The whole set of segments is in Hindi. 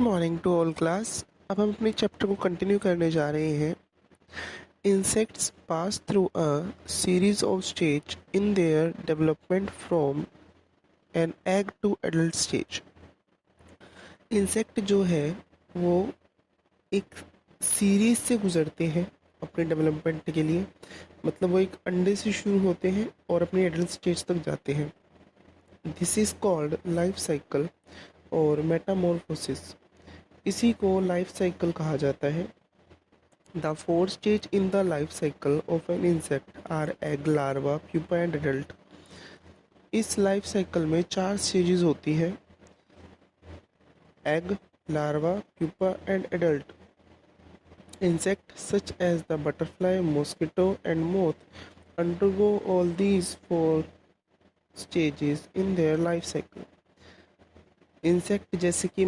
Morning to all class. अब हम अपने चैप्टर को कंटिन्यू करने जा रहे हैं। Insects pass through a series of stage in their development from an egg to adult stage. Insect जो है वो एक सीरीज से गुजरते हैं अपने डेवलपमेंट के लिए। मतलब वो एक अंडे से शुरू होते हैं और अपने एडल्ट स्टेज तक जाते हैं। This is called life cycle और मेटामॉर्फोसिस। इसी को लाइफ साइकिल कहा जाता है। The four stage in the life cycle of an insect are egg, larva, pupa and adult. इस लाइफ साइकिल में 4 स्टेजेस होती है: egg, larva, pupa and adult. Insects such as the butterfly, mosquito and moth undergo all these 4 stages in their life cycle. Insect जैसे कि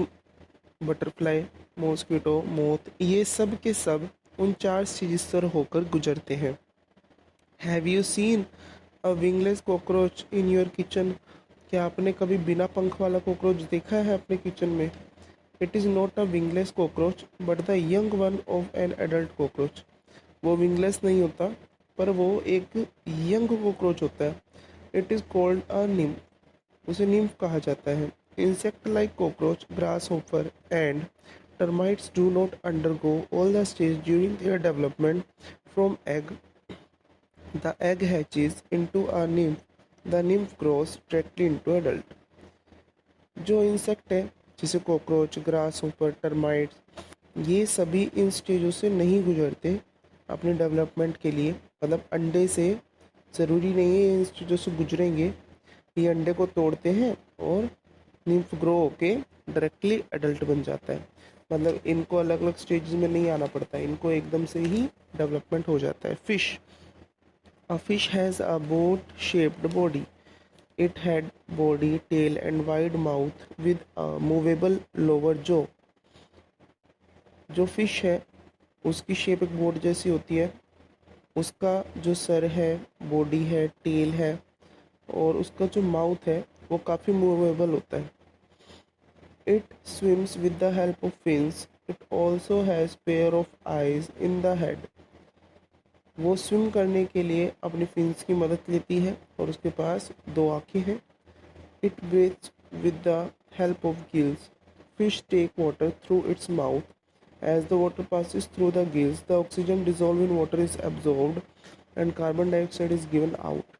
बटरफ्लाई, मॉस्किटो, मोथ, ये सब के सब उन 4 स्टेजेस से होकर गुजरते हैं। Have you seen a wingless cockroach in your kitchen? क्या आपने कभी बिना पंख वाला कॉकरोच देखा है अपने किचन में? It is not a wingless cockroach but the young one of an adult cockroach. वो विंगलेस नहीं होता पर वो एक यंग कॉकरोच होता है। It is called a nymph, उसे निम्फ कहा जाता है। Insect like cockroach, grasshopper and termites do not undergo all the stages during their development. From egg, the egg hatches into a nymph. The nymph grows directly into adult. जो इंसेक्ट है जैसे कॉकरोच, ग्रास होपर, टर्माइट्स, ये सभी इन स्टेजों से नहीं गुजरते अपने डेवलपमेंट के लिए। मतलब अंडे से ज़रूरी नहीं है इन स्टेजों से गुजरेंगे। ये अंडे को तोड़ते हैं और निम्फ ग्रो होके डायरेक्टली एडल्ट बन जाता है। मतलब इनको अलग अलग स्टेजेस में नहीं आना पड़ता है, इनको एकदम से ही डेवलपमेंट हो जाता है। Fish, a fish has a boat shaped body. It had body, tail and wide mouth with a movable lower jaw. जो फिश है उसकी शेप एक बोट जैसी होती है। उसका जो सर है, बॉडी है, टेल है और उसका जो माउथ है वो काफ़ी मूवेबल होता है। It swims with the help of fins. It also has pair of eyes in the head. वो स्विम करने के लिए अपनी फिन्स की मदद लेती है और उसके पास 2 आँखें हैं। It breathes with the help of gills. Fish take water through its mouth. As the water passes through the gills, the oxygen dissolved in water is absorbed and carbon dioxide is given out.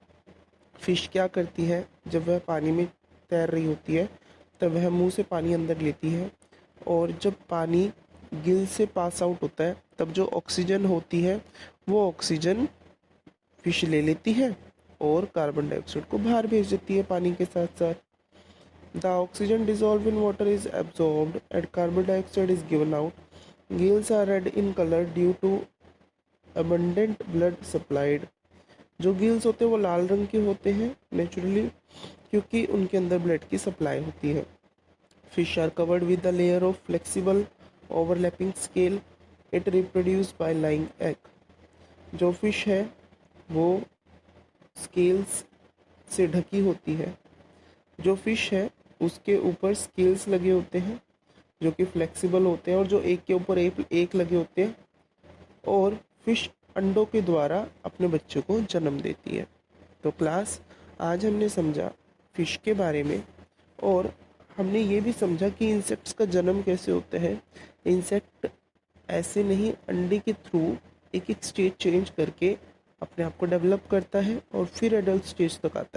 Fish क्या करती है, जब वह पानी में तैर रही होती है तब वह मुंह से पानी अंदर लेती है और जब पानी गिल से पास आउट होता है तब जो ऑक्सीजन होती है वो ऑक्सीजन फिश ले लेती है और कार्बन डाइऑक्साइड को बाहर भेज देती है पानी के साथ साथ। The oxygen dissolve in water is absorbed and carbon dioxide is given out. Gills are red in colour due to abundant blood supplied. जो गिल्स होते हैं वो लाल रंग के होते हैं नेचुरली क्योंकि उनके अंदर ब्लड की सप्लाई होती है। Fish are covered with the layer of flexible overlapping scale. It reproduce by laying egg. जो फिश है वो स्केल्स से ढकी होती है। जो फिश है उसके ऊपर स्केल्स लगे होते हैं जो कि फ्लेक्सिबल होते हैं और जो एक के ऊपर एक लगे होते हैं और फिश अंडों के द्वारा अपने बच्चों को जन्म देती है। तो क्लास, आज हमने समझा फिश के बारे में और हमने ये भी समझा कि इंसेक्ट्स का जन्म कैसे होता है। इंसेक्ट ऐसे नहीं, अंडे के थ्रू एक एक स्टेज चेंज करके अपने आप को डेवलप करता है और फिर एडल्ट स्टेज तक आता है।